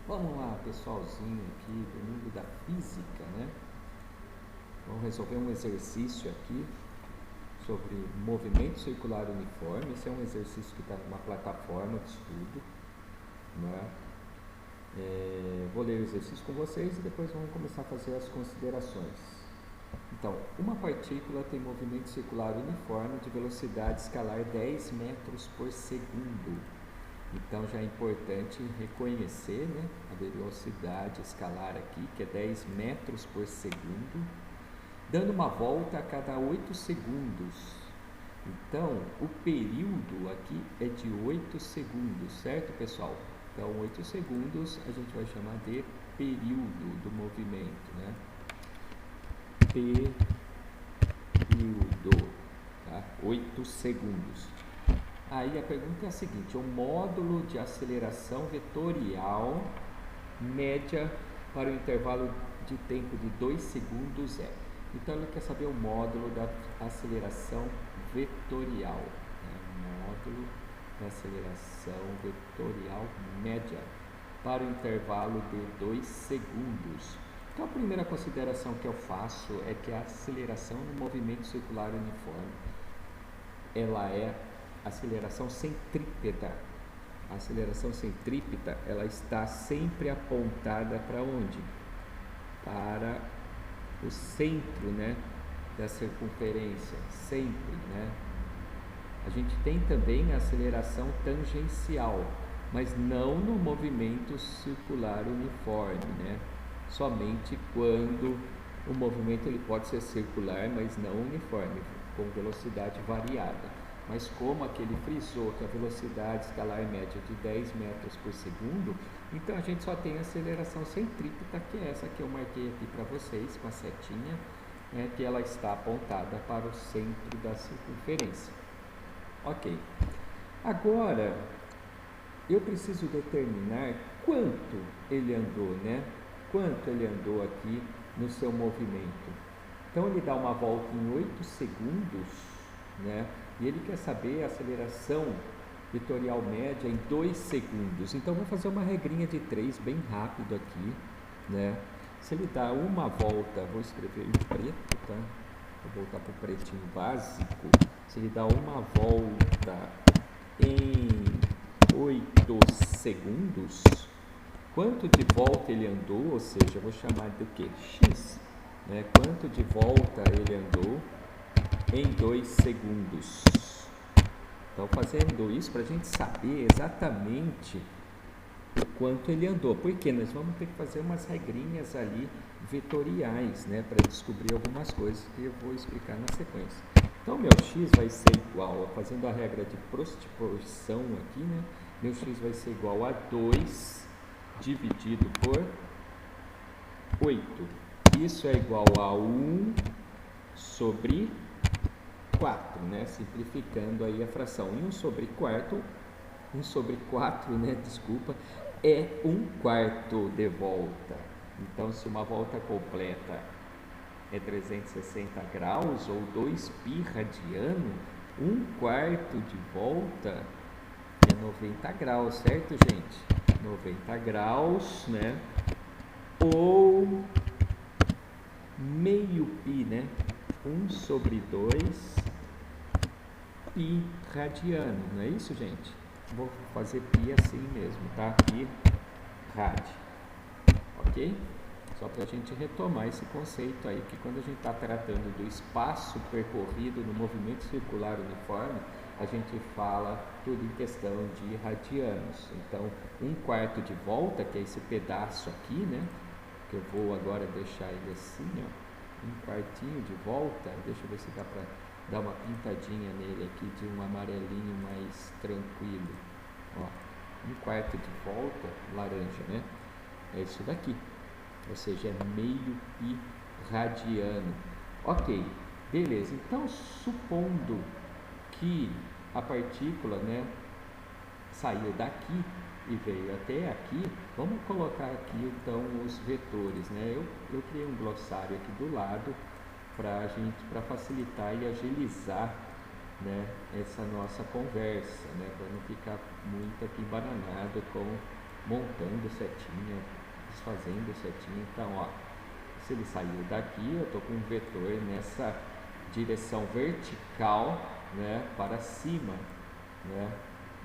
Vamos lá, pessoalzinho aqui do mundo da física, né? Vamos resolver um exercício aqui sobre movimento circular uniforme. Esse é um exercício que está numa plataforma de estudo, né? Vou ler o exercício com vocês e depois vamos começar a fazer as considerações. Então, uma partícula tem movimento circular uniforme de velocidade escalar 10 metros por segundo. Então já é importante reconhecer, né, a velocidade escalar aqui, que é 10 metros por segundo, dando uma volta a cada 8 segundos. Então, o período aqui é de 8 segundos, certo, pessoal? Então, 8 segundos a gente vai chamar de período do movimento, né? Período, tá? 8 segundos. Aí a pergunta é a seguinte: o módulo de aceleração vetorial média para o intervalo de tempo de 2 segundos é. Então ele quer saber o módulo da aceleração vetorial, né? Módulo da aceleração vetorial média para o intervalo de 2 segundos. Então a primeira consideração que eu faço é que a aceleração no movimento circular uniforme, ela é aceleração centrípeta. A aceleração centrípeta, ela está sempre apontada para onde? Para o centro, né, da circunferência, sempre, né? A gente tem também a aceleração tangencial, mas não no movimento circular uniforme, né? Somente quando o movimento ele pode ser circular, mas não uniforme, com velocidade variada. Mas como aquele frisou que a velocidade escalar média é de 10 metros por segundo, então a gente só tem a aceleração centrípeta, que é essa que eu marquei aqui para vocês com a setinha, né, que ela está apontada para o centro da circunferência. Ok. Agora, eu preciso determinar quanto ele andou, né? Quanto ele andou aqui no seu movimento. Então ele dá uma volta em 8 segundos, né? E ele quer saber a aceleração vetorial média em 2 segundos. Então vou fazer uma regrinha de 3 bem rápido aqui, né? Se ele dá uma volta, vou escrever em preto, tá? Vou voltar para o pretinho básico. Se ele dá uma volta em 8 segundos, quanto de volta ele andou, ou seja, eu vou chamar de quê? X, né? Quanto de volta ele andou em 2 segundos. Então, fazendo isso para a gente saber exatamente o quanto ele andou, porque nós vamos ter que fazer umas regrinhas ali vetoriais, né, para descobrir algumas coisas que eu vou explicar na sequência. Então, meu x vai ser igual, fazendo a regra de proporção aqui, né, meu x vai ser igual a 2 dividido por 8. Isso é igual a 1 sobre 4, né? Simplificando aí a fração. 1 sobre 4, né? Desculpa, é 1/4 de volta. Então, se uma volta completa é 360 graus ou 2π radiano, 1/4 de volta é 90 graus, certo, gente? 90 graus, né? Ou meio π, né? 1 sobre 2 π radiano, não é isso, gente? Vou fazer π assim mesmo, tá? Π rad, ok? Só para a gente retomar esse conceito aí, que quando a gente está tratando do espaço percorrido no movimento circular uniforme, a gente fala tudo em questão de radianos. Então, 1/4 de volta, que é esse pedaço aqui, né? Que eu vou agora deixar ele assim, ó. 1/4 de volta, deixa eu ver se dá para dar uma pintadinha nele aqui de um amarelinho mais tranquilo, ó, 1/4 de volta, laranja, né, é isso daqui, ou seja, é meio π radiano. Ok, beleza, então supondo que a partícula, né, saiu daqui e veio até aqui, vamos colocar aqui então os vetores, né? Eu criei um glossário aqui do lado para facilitar e agilizar, né, essa nossa conversa, né, para não ficar muito aqui embananado com montando setinha, desfazendo setinha. Então, ó, se ele saiu daqui, eu estou com um vetor nessa direção vertical, né, para cima, né,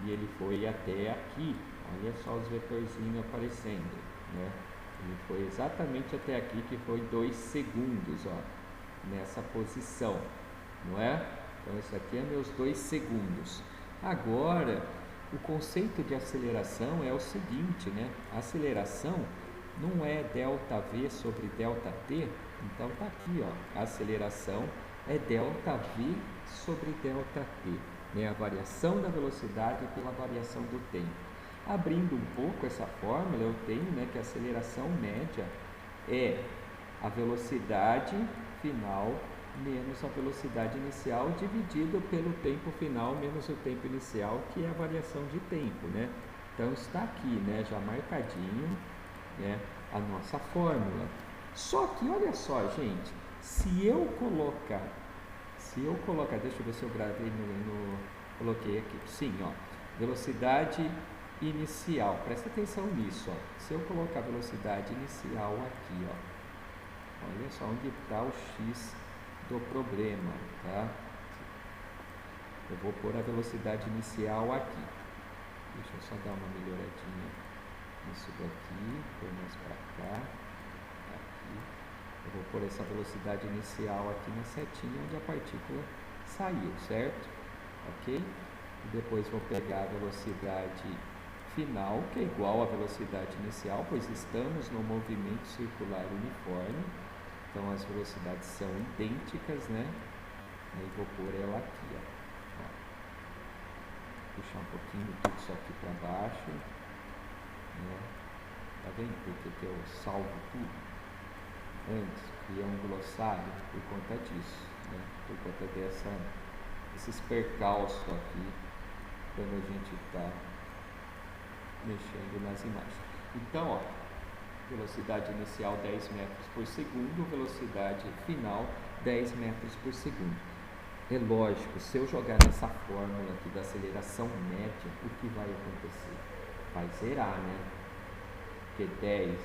e ele foi até aqui. Olha só os vetorzinhos aparecendo, né? Ele foi exatamente até aqui, que foi 2 segundos, ó, nessa posição, não é? Então, isso aqui é meus 2 segundos. Agora, o conceito de aceleração é o seguinte, né? A aceleração não é ΔV sobre ΔT, então tá aqui, ó, a aceleração é ΔV sobre ΔT, né? A variação da velocidade pela variação do tempo. Abrindo um pouco essa fórmula, eu tenho, né, que a aceleração média é a velocidade final menos a velocidade inicial dividido pelo tempo final menos o tempo inicial, que é a variação de tempo, né? Então está aqui, né, já marcadinho, né, a nossa fórmula. Só que olha só, gente, se eu colocar, deixa eu ver se eu gravei coloquei aqui, sim, ó, velocidade inicial, presta atenção nisso, ó. Se eu colocar a velocidade inicial aqui, ó, olha só onde está o X do problema, tá? Eu vou pôr a velocidade inicial aqui. Deixa eu só dar uma melhoradinha nisso daqui, pôr mais para cá, aqui. Eu vou pôr essa velocidade inicial aqui na setinha onde a partícula saiu, certo? Ok? E depois vou pegar a velocidade final, que é igual à velocidade inicial, pois estamos no movimento circular uniforme. Então as velocidades são idênticas, né? Aí vou pôr ela aqui, ó. Puxar um pouquinho tudo isso aqui para baixo, né? Tá vendo por que eu salvo tudo? Antes, criar um glossário por conta disso, né? Por conta desses percalços aqui, quando a gente está mexendo nas imagens. Então, ó, velocidade inicial 10 metros por segundo, velocidade final 10 metros por segundo. É lógico, se eu jogar nessa fórmula aqui da aceleração média, o que vai acontecer? Vai zerar, né? Porque 10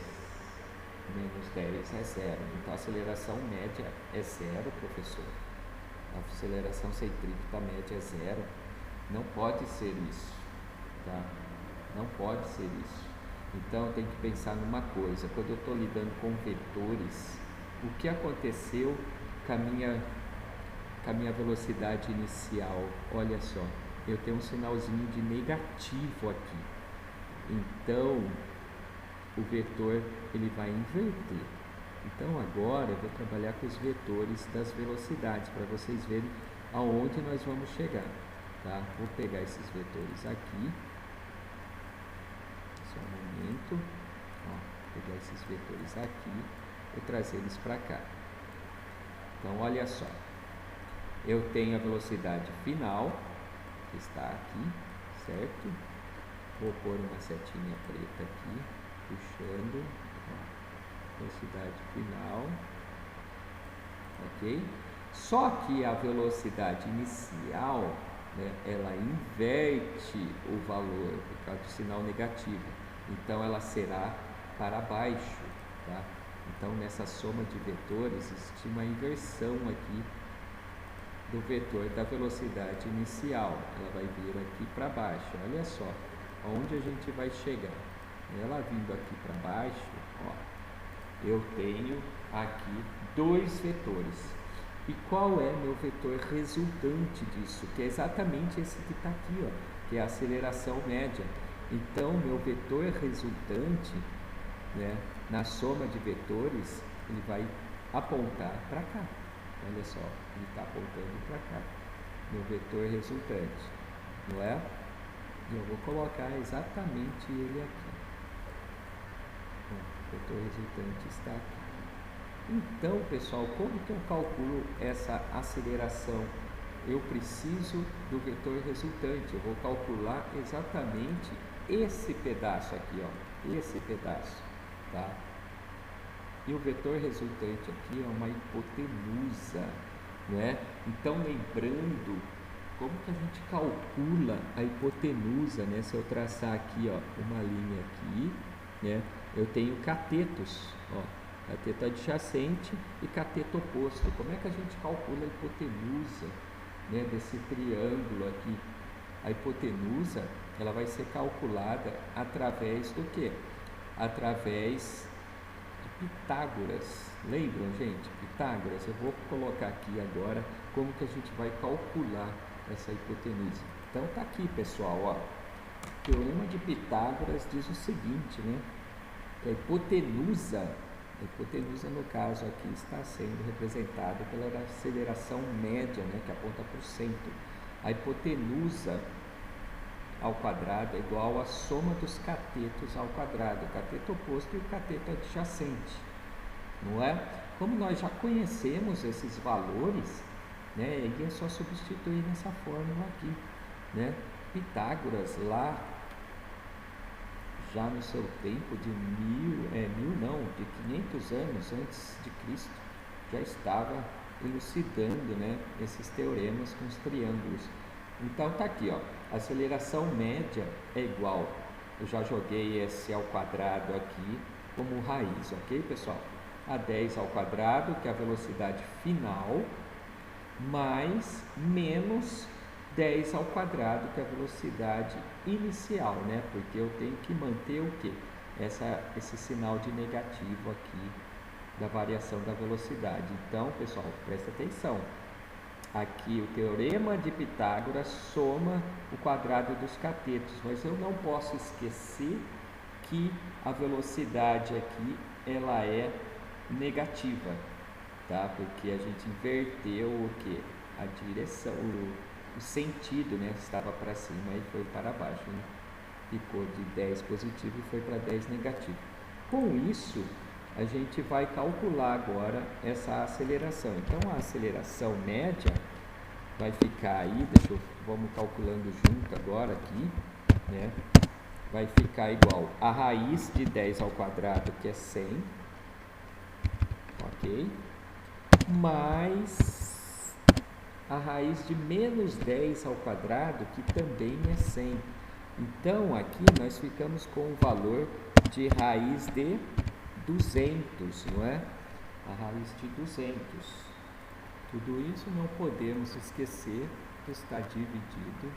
menos 10 é zero. Então a aceleração média é zero, professor. A aceleração centrípeta média é zero. Não pode ser isso, tá? Não pode ser isso. Então eu tenho que pensar numa coisa, quando eu estou lidando com vetores, o que aconteceu com a minha velocidade inicial? Olha só, eu tenho um sinalzinho de negativo aqui, então o vetor ele vai inverter. Então agora eu vou trabalhar com os vetores das velocidades, para vocês verem aonde nós vamos chegar, tá? Vou pegar esses vetores aqui. Só um momento, ó, pegar esses vetores aqui e trazer eles para cá. Então, olha só, eu tenho a velocidade final, que está aqui, certo? Vou pôr uma setinha preta aqui, puxando, ó, velocidade final, ok? Só que a velocidade inicial, né, ela inverte o valor por causa do sinal negativo. Então ela será para baixo, tá? Então nessa soma de vetores existe uma inversão aqui do vetor da velocidade inicial. Ela vai vir aqui para baixo. Olha só onde a gente vai chegar. Ela vindo aqui para baixo, ó, eu tenho aqui 2 vetores. E qual é meu vetor resultante disso? Que é exatamente esse que está aqui, ó, que é a aceleração média. Então, meu vetor resultante, né, na soma de vetores, ele vai apontar para cá. Olha só, ele está apontando para cá. Meu vetor resultante, não é? E eu vou colocar exatamente ele aqui. O vetor resultante está aqui. Então, pessoal, como que eu calculo essa aceleração? Eu preciso do vetor resultante. Eu vou calcular exatamente esse pedaço aqui, ó, esse pedaço, tá? E o vetor resultante aqui é uma hipotenusa, né? Então, lembrando como que a gente calcula a hipotenusa, né? Se eu traçar aqui, ó, uma linha aqui, né? Eu tenho catetos, ó, cateto adjacente e cateto oposto. Como é que a gente calcula a hipotenusa, né, desse triângulo aqui? A hipotenusa, ela vai ser calculada através do quê? Através de Pitágoras. Lembram, gente? Pitágoras. Eu vou colocar aqui agora como que a gente vai calcular essa hipotenusa. Então tá aqui, pessoal, ó. O teorema de Pitágoras diz o seguinte, né? Que a hipotenusa no caso aqui está sendo representada pela aceleração média, né, que aponta para o centro. A hipotenusa ao quadrado é igual à soma dos catetos ao quadrado, o cateto oposto e o cateto adjacente, não é? Como nós já conhecemos esses valores, né, aí é só substituir nessa fórmula aqui, né? Pitágoras lá, já no seu tempo de 500 anos antes de Cristo, já estava elucidando, né, esses teoremas com os triângulos. Então tá aqui, ó, a aceleração média é igual, eu já joguei S ao quadrado aqui como raiz, ok, pessoal? A 10 ao quadrado, que é a velocidade final, mais menos 10 ao quadrado, que é a velocidade inicial, né? Porque eu tenho que manter o quê? Esse sinal de negativo aqui da variação da velocidade. Então, pessoal, presta atenção. Aqui o teorema de Pitágoras soma o quadrado dos catetos, mas eu não posso esquecer que a velocidade aqui ela é negativa, tá? Porque a gente inverteu o que? A direção, o sentido, né? Estava para cima e foi para baixo, né? Ficou de 10 positivo e foi para 10 negativo. Com isso, a gente vai calcular agora essa aceleração. Então, a aceleração média vai ficar aí, vamos calculando junto agora aqui, né? Vai ficar igual a raiz de 10 ao quadrado, que é 100, ok? Mais a raiz de menos 10 ao quadrado, que também é 100. Então, aqui nós ficamos com o valor de raiz de 200, não é? A raiz de 200. Tudo isso não podemos esquecer que está dividido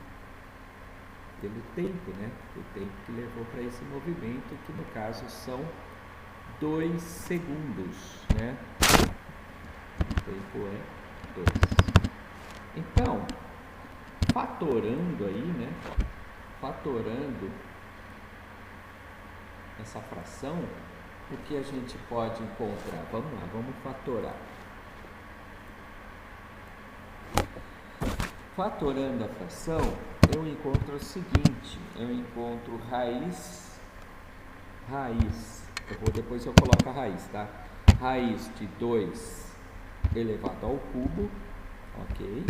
pelo tempo, né? O tempo que levou para esse movimento, que no caso são 2 segundos, né? O tempo é 2. Então, fatorando aí, né? Fatorando essa fração, o que a gente pode encontrar? Vamos lá, vamos fatorar. Fatorando a fração, eu encontro o seguinte, eu encontro raiz, depois eu coloco a raiz, tá? Raiz de 2 elevado ao cubo, ok?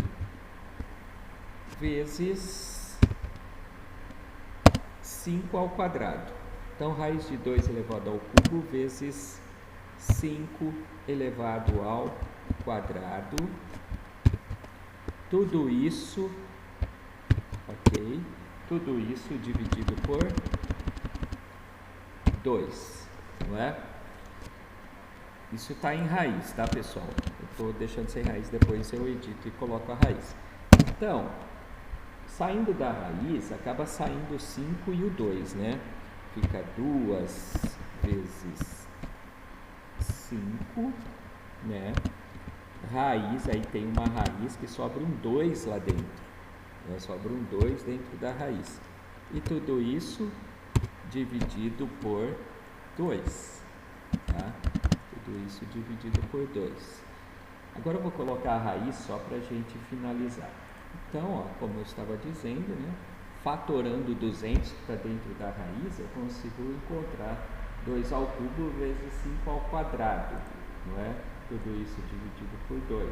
Vezes 5 ao quadrado. Então, raiz de 2 elevado ao cubo vezes 5 elevado ao quadrado. Tudo isso, ok? Tudo isso dividido por 2, não é? Isso está em raiz, tá, pessoal? Eu estou deixando sem raiz, depois eu edito e coloco a raiz. Então, saindo da raiz, acaba saindo o 5 e o 2, né? Fica 2 vezes 5, né? Raiz, aí tem uma raiz que sobra um 2 lá dentro, né? Sobra um 2 dentro da raiz. E tudo isso dividido por 2, tá? Tudo isso dividido por 2. Agora eu vou colocar a raiz só para a gente finalizar. Então, ó, como eu estava dizendo, né? Fatorando 200 para dentro da raiz, eu consigo encontrar 2 ao cubo vezes 5 ao quadrado, não é? Tudo isso dividido por 2,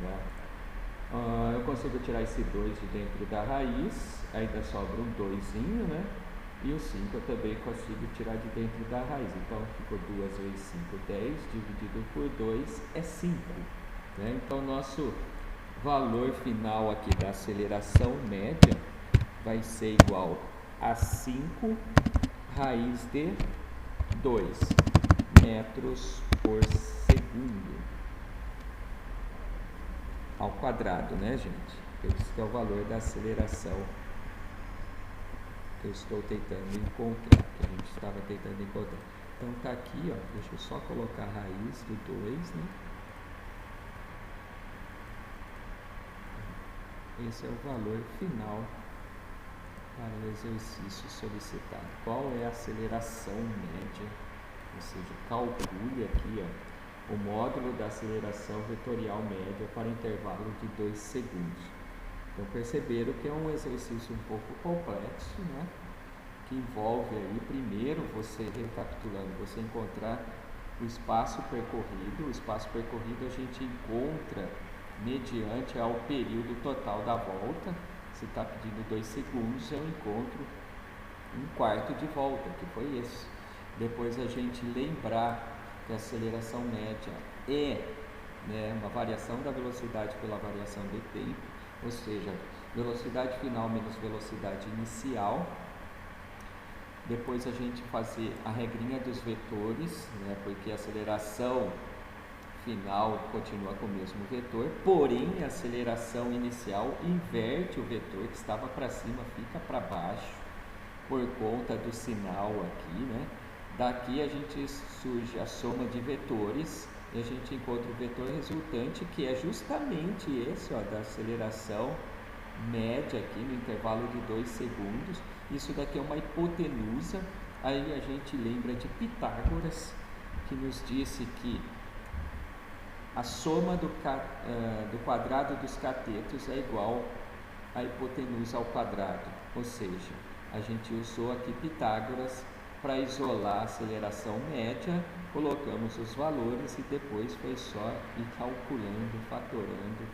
né? Eu consigo tirar esse 2 de dentro da raiz, ainda sobra um 2zinho, né? E o 5 eu também consigo tirar de dentro da raiz. Então, ficou 2 vezes 5, 10, dividido por 2 é 5, né? Então, nosso valor final aqui da aceleração média vai ser igual a 5 raiz de 2 metros por segundo ao quadrado, né, gente? Esse que é o valor da aceleração que eu estou tentando encontrar, que a gente estava tentando encontrar. Então tá aqui, ó, deixa eu só colocar a raiz do 2, né? Esse é o valor final para o exercício solicitado. Qual é a aceleração média? Ou seja, calcule aqui, ó, o módulo da aceleração vetorial média para intervalo de 2 segundos. Então perceberam que é um exercício um pouco complexo, né? Que envolve aí, primeiro, você, recapitulando, você encontrar o espaço percorrido. O espaço percorrido a gente encontra mediante ao período total da volta. Se está pedindo 2 segundos, eu encontro 1/4 de volta, que foi esse. Depois a gente lembrar que a aceleração média é, né, uma variação da velocidade pela variação de tempo, ou seja, velocidade final menos velocidade inicial. Depois a gente fazer a regrinha dos vetores, né, porque a aceleração final continua com o mesmo vetor, porém a aceleração inicial inverte o vetor, que estava para cima fica para baixo, por conta do sinal aqui, né? Daqui a gente surge a soma de vetores e a gente encontra o vetor resultante, que é justamente esse, ó, da aceleração média aqui no intervalo de 2 segundos. Isso daqui é uma hipotenusa. Aí a gente lembra de Pitágoras, que nos disse que a soma do quadrado dos catetos é igual à hipotenusa ao quadrado. Ou seja, a gente usou aqui Pitágoras para isolar a aceleração média, colocamos os valores e depois foi só ir calculando, fatorando,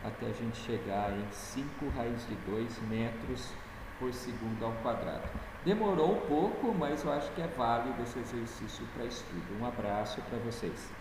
até a gente chegar em 5 raiz de 2 metros por segundo ao quadrado. Demorou um pouco, mas eu acho que é válido esse exercício para estudo. Um abraço para vocês.